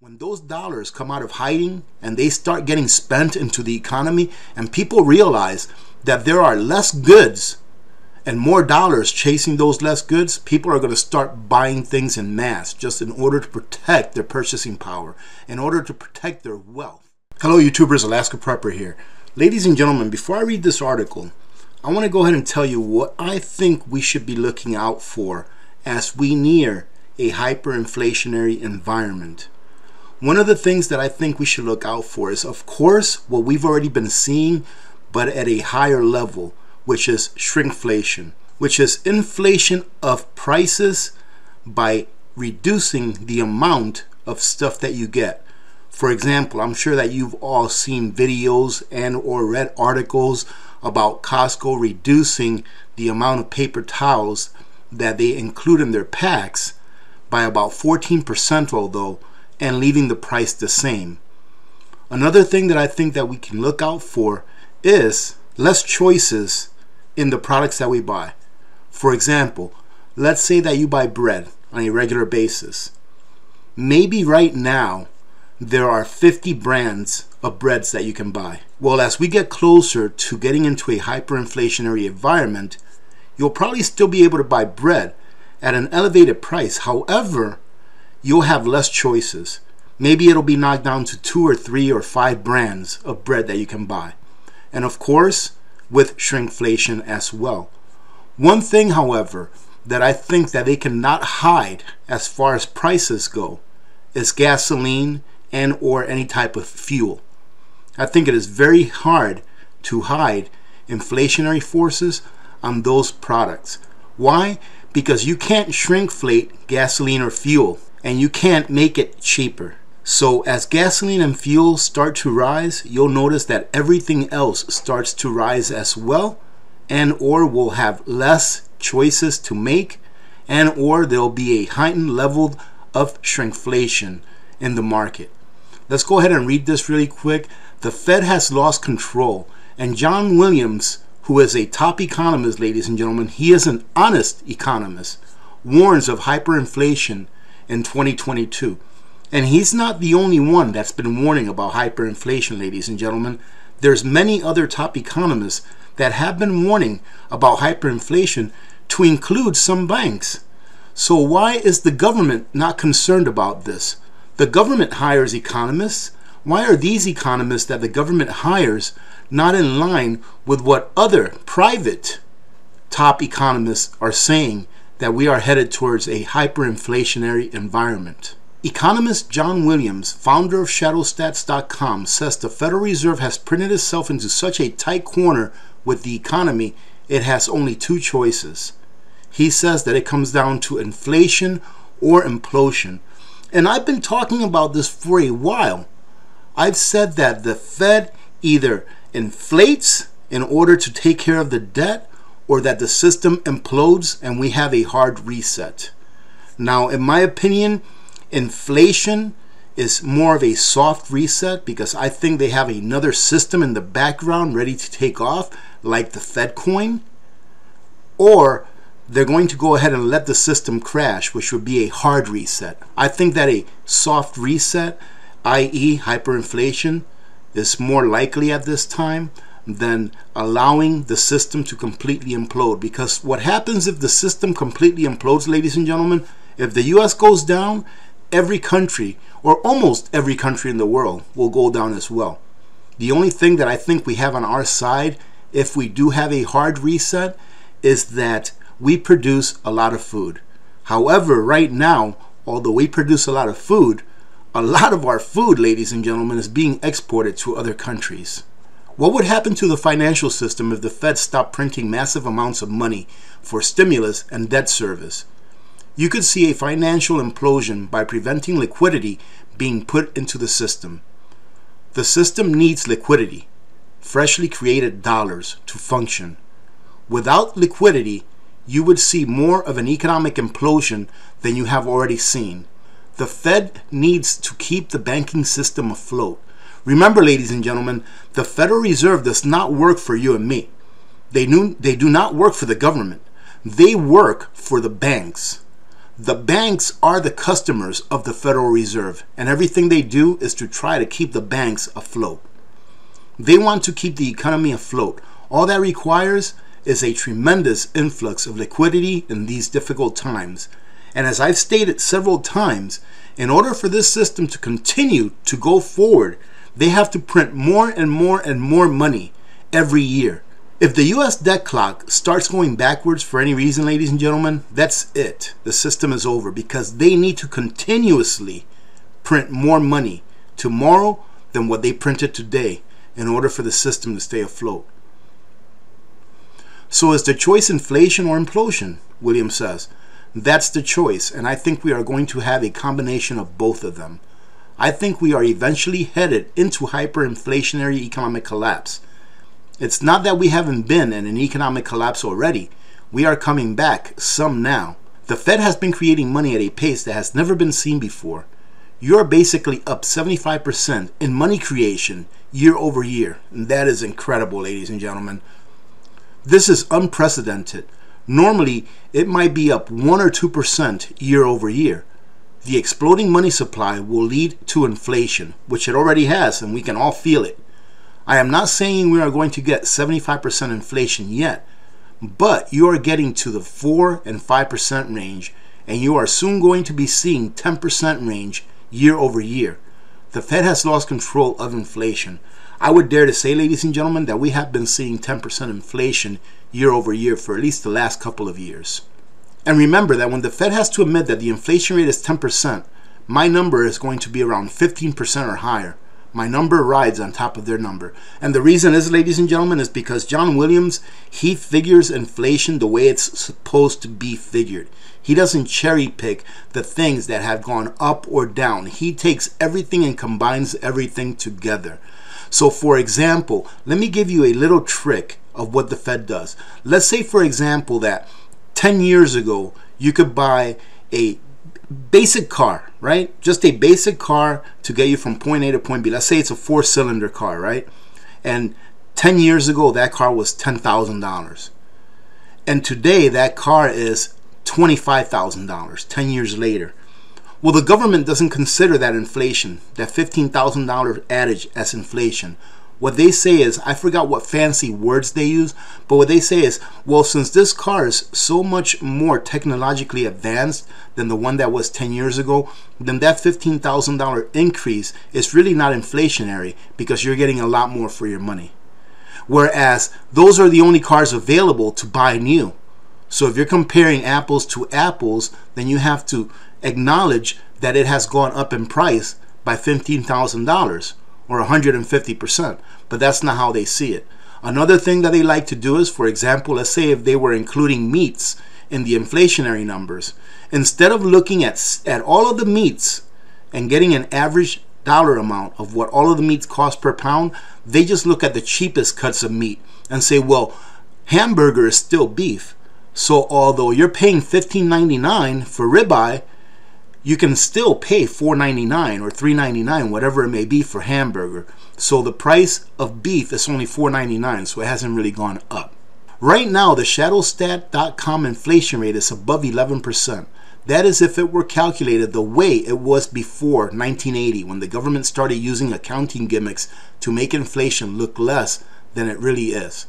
When those dollars come out of hiding and they start getting spent into the economy and people realize that there are less goods and more dollars chasing those less goods, people are going to start buying things in mass just in order to protect their purchasing power, in order to protect their wealth. Hello YouTubers, Alaska Prepper here. Ladies and gentlemen, before I read this article, I want to go ahead and tell you what I think we should be looking out for as we near a hyperinflationary environment. One of the things that I think we should look out for is, of course, what we've already been seeing, but at a higher level, which is shrinkflation, which is inflation of prices by reducing the amount of stuff that you get. For example, I'm sure that you've all seen videos and or read articles about Costco reducing the amount of paper towels that they include in their packs by about 14%, although, and leaving the price the same. Another thing that I think that we can look out for is less choices in the products that we buy. For example, let's say that you buy bread on a regular basis. Maybe right now there are 50 brands of breads that you can buy. Well, as we get closer to getting into a hyperinflationary environment, you'll probably still be able to buy bread at an elevated price. However, you'll have less choices. Maybe it'll be knocked down to 2 or 3 or 5 brands of bread that you can buy. And of course, with shrinkflation as well. One thing, however, that I think that they cannot hide as far as prices go is gasoline and or any type of fuel. I think it is very hard to hide inflationary forces on those products. Why? Because you can't shrinkflate gasoline or fuel, and you can't make it cheaper. So as gasoline and fuel start to rise, you'll notice that everything else starts to rise as well, and or will have less choices to make, and or there'll be a heightened level of shrinkflation in the market. Let's go ahead and read this really quick. The Fed has lost control, and John Williams, who is a top economist, ladies and gentlemen, he is an honest economist, warns of hyperinflation in 2022. And he's not the only one that's been warning about hyperinflation, ladies and gentlemen. There's many other top economists that have been warning about hyperinflation, to include some banks. So why is the government not concerned about this? The government hires economists. Why are these economists that the government hires not in line with what other private top economists are saying, that we are headed towards a hyperinflationary environment? Economist John Williams, founder of shadowstats.com, says the Federal Reserve has printed itself into such a tight corner with the economy, it has only 2 choices. He says that it comes down to inflation or implosion. And I've been talking about this for a while. I've said that the Fed either inflates in order to take care of the debt, or that the system implodes and we have a hard reset. Now, in my opinion, inflation is more of a soft reset, because I think they have another system in the background ready to take off, like the Fed coin, or they're going to go ahead and let the system crash, which would be a hard reset. I think that a soft reset, i.e. hyperinflation, is more likely at this time than allowing the system to completely implode. Because what happens if the system completely implodes, ladies and gentlemen, if the US goes down, every country, or almost every country in the world, will go down as well. The only thing that I think we have on our side, if we do have a hard reset, is that we produce a lot of food. However, right now, although we produce a lot of food, a lot of our food, ladies and gentlemen, is being exported to other countries. What would happen to the financial system if the Fed stopped printing massive amounts of money for stimulus and debt service? You could see a financial implosion by preventing liquidity being put into the system. The system needs liquidity, freshly created dollars, to function. Without liquidity, you would see more of an economic implosion than you have already seen. The Fed needs to keep the banking system afloat. Remember, ladies and gentlemen, the Federal Reserve does not work for you and me. They do not work for the government. They work for the banks. The banks are the customers of the Federal Reserve, and everything they do is to try to keep the banks afloat. They want to keep the economy afloat. All that requires is a tremendous influx of liquidity in these difficult times. And as I've stated several times, in order for this system to continue to go forward, they have to print more and more and more money every year. If the US debt clock starts going backwards for any reason, ladies and gentlemen, that's it. The system is over, because they need to continuously print more money tomorrow than what they printed today in order for the system to stay afloat. So is the choice inflation or implosion? Williams says. That's the choice, and I think we are going to have a combination of both of them. I think we are eventually headed into hyperinflationary economic collapse. It's not that we haven't been in an economic collapse already. We are coming back, some now. The Fed has been creating money at a pace that has never been seen before. You're basically up 75% in money creation year over year. And that is incredible, ladies and gentlemen. This is unprecedented. Normally, it might be up 1 or 2% year over year. The exploding money supply will lead to inflation, which it already has, and we can all feel it. I am not saying we are going to get 75% inflation yet, but you are getting to the 4 and 5% range, and you are soon going to be seeing 10% range year over year. The Fed has lost control of inflation. I would dare to say, ladies and gentlemen, that we have been seeing 10% inflation year over year for at least the last couple of years. And remember that when the Fed has to admit that the inflation rate is 10%, my number is going to be around 15% or higher. My number rides on top of their number. And the reason is, ladies and gentlemen, is because John Williams, he figures inflation the way it's supposed to be figured. He doesn't cherry pick the things that have gone up or down. He takes everything and combines everything together. So for example, let me give you a little trick of what the Fed does. Let's say, for example, that 10 years ago, you could buy a basic car, right? Just a basic car to get you from point A to point B. Let's say it's a 4-cylinder car, right? And 10 years ago, that car was $10,000. And today, that car is $25,000, 10 years later. Well, the government doesn't consider that inflation, that $15,000 adage, as inflation. What they say is, I forgot what fancy words they use, but what they say is, well, since this car is so much more technologically advanced than the one that was 10 years ago, then that $15,000 increase is really not inflationary, because you're getting a lot more for your money. Whereas those are the only cars available to buy new. So if you're comparing apples to apples, then you have to acknowledge that it has gone up in price by $15,000. Or 150%, but that's not how they see it. Another thing that they like to do is, for example, let's say if they were including meats in the inflationary numbers, instead of looking at all of the meats and getting an average dollar amount of what all of the meats cost per pound, they just look at the cheapest cuts of meat and say, well, hamburger is still beef. So although you're paying $15.99 for ribeye, you can still pay $4.99 or $3.99, whatever it may be, for hamburger. So the price of beef is only $4.99, so it hasn't really gone up. Right now, the shadowstat.com inflation rate is above 11%. That is if it were calculated the way it was before 1980, when the government started using accounting gimmicks to make inflation look less than it really is.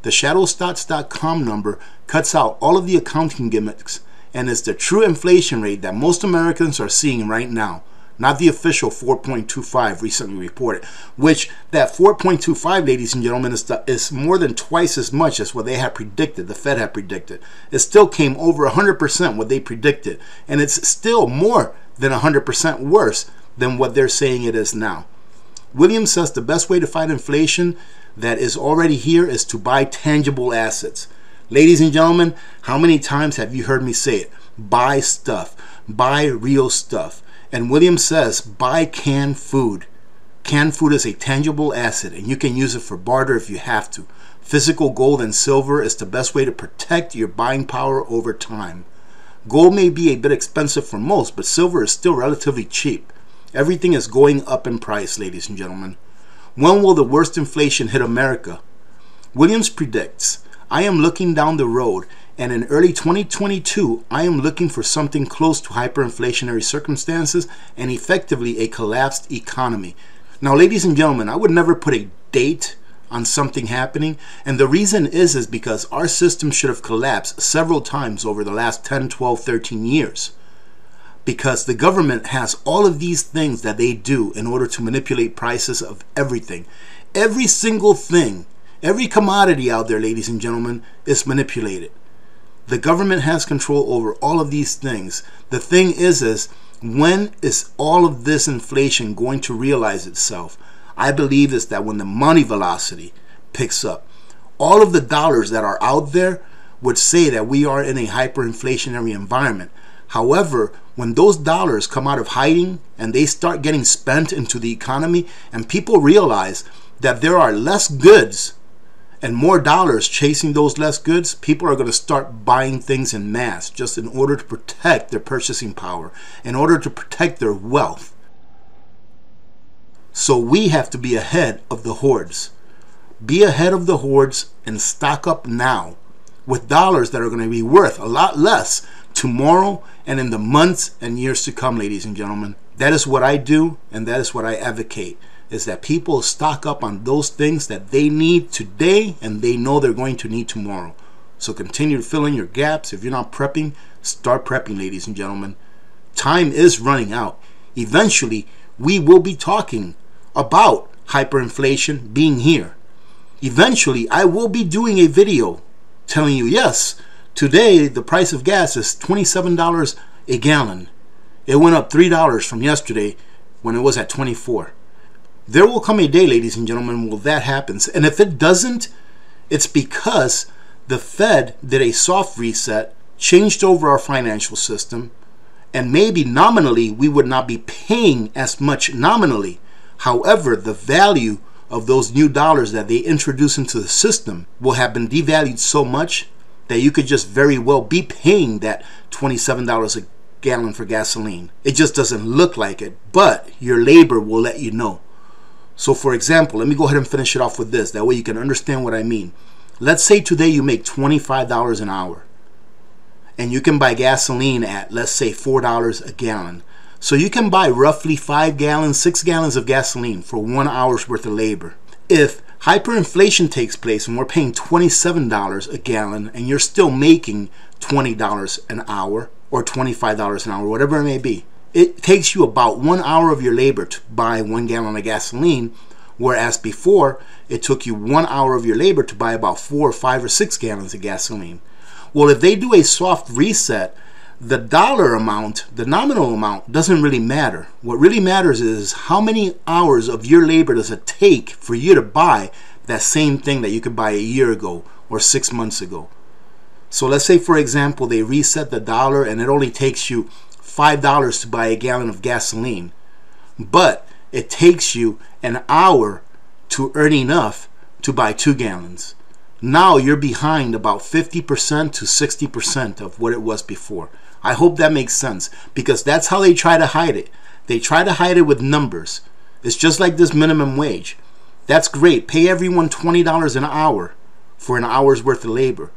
The shadowstats.com number cuts out all of the accounting gimmicks and is the true inflation rate that most Americans are seeing right now, not the official 4.25 recently reported, which that 4.25, ladies and gentlemen, is more than twice as much as what they had predicted, the Fed had predicted. It still came over 100% what they predicted, and it's still more than 100% worse than what they're saying it is now. Williams says the best way to fight inflation that is already here is to buy tangible assets. Ladies and gentlemen, how many times have you heard me say it? Buy stuff. Buy real stuff. And Williams says, buy canned food. Canned food is a tangible asset, and you can use it for barter if you have to. Physical gold and silver is the best way to protect your buying power over time. Gold may be a bit expensive for most, but silver is still relatively cheap. Everything is going up in price, ladies and gentlemen. When will the worst inflation hit America? Williams predicts, I am looking down the road And in early 2022, I am looking for something close to hyperinflationary circumstances and effectively a collapsed economy. Now, ladies and gentlemen, I would never put a date on something happening. And the reason is because our system should have collapsed several times over the last 10, 12, 13 years. Because the government has all of these things that they do in order to manipulate prices of everything. Every single thing, every commodity out there, ladies and gentlemen, is manipulated. The government has control over all of these things. The thing is when is all of this inflation going to realize itself? I believe is that when the money velocity picks up, all of the dollars that are out there would say that we are in a hyperinflationary environment. However, when those dollars come out of hiding and they start getting spent into the economy and people realize that there are less goods and more dollars chasing those less goods, people are going to start buying things in mass just in order to protect their purchasing power, in order to protect their wealth. So we have to be ahead of the hordes. Be ahead of the hordes and stock up now with dollars that are going to be worth a lot less tomorrow and in the months and years to come, ladies and gentlemen. That is what I do, and that is what I advocate, is that people stock up on those things that they need today and they know they're going to need tomorrow. So continue to fill in your gaps. If you're not prepping, start prepping, ladies and gentlemen. Time is running out. Eventually, we will be talking about hyperinflation being here. Eventually, I will be doing a video telling you, yes, today the price of gas is $27 a gallon. It went up $3 from yesterday when it was at 24. There will come a day, ladies and gentlemen, where that happens. And if it doesn't, it's because the Fed did a soft reset, changed over our financial system, and maybe nominally we would not be paying as much nominally. However, the value of those new dollars that they introduce into the system will have been devalued so much that you could just very well be paying that $27 a gallon for gasoline. It just doesn't look like it, but your labor will let you know. So for example, let me go ahead and finish it off with this. That way you can understand what I mean. Let's say today you make $25 an hour and you can buy gasoline at, let's say, $4 a gallon. So you can buy roughly 5 gallons, 6 gallons of gasoline for 1 hour's worth of labor. If hyperinflation takes place and we're paying $27 a gallon and you're still making $20 an hour or $25 an hour, whatever it may be, it takes you about 1 hour of your labor to buy 1 gallon of gasoline, whereas before it took you 1 hour of your labor to buy about 4 or 5 or 6 gallons of gasoline. Well, if they do a soft reset, the dollar amount, the nominal amount, doesn't really matter. What really matters is how many hours of your labor does it take for you to buy that same thing that you could buy a year ago or 6 months ago. So let's say, for example, they reset the dollar and it only takes you $5 to buy a gallon of gasoline, but it takes you an hour to earn enough to buy 2 gallons. Now you're behind about 50% to 60% of what it was before. I hope that makes sense, because that's how they try to hide it. They try to hide it with numbers. It's just like this minimum wage. That's great. Pay everyone $20 an hour for an hour's worth of labor.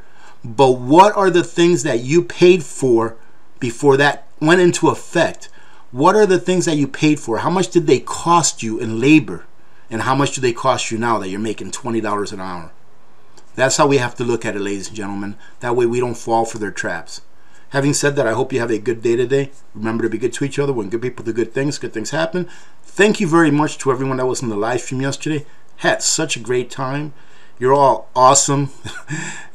But what are the things that you paid for before that went into effect? What are the things that you paid for? How much did they cost you in labor? And how much do they cost you now that you're making $20 an hour? That's how we have to look at it, ladies and gentlemen. That way we don't fall for their traps. Having said that, I hope you have a good day today. Remember to be good to each other. When good people do good things happen. Thank you very much to everyone that was in the live stream yesterday. Had such a great time. You're all awesome.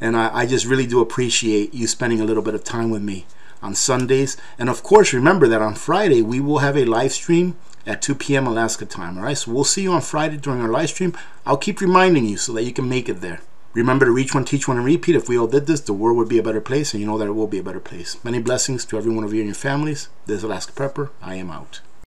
And I just really do appreciate you spending a little bit of time with me on Sundays. And of course, remember that on Friday, we will have a live stream at 2 p.m. Alaska time. All right, so we'll see you on Friday during our live stream. I'll keep reminding you so that you can make it there. Remember to reach one, teach one, and repeat. If we all did this, the world would be a better place, and you know that it will be a better place. Many blessings to every one of you and your families. This is Alaska Prepper. I am out.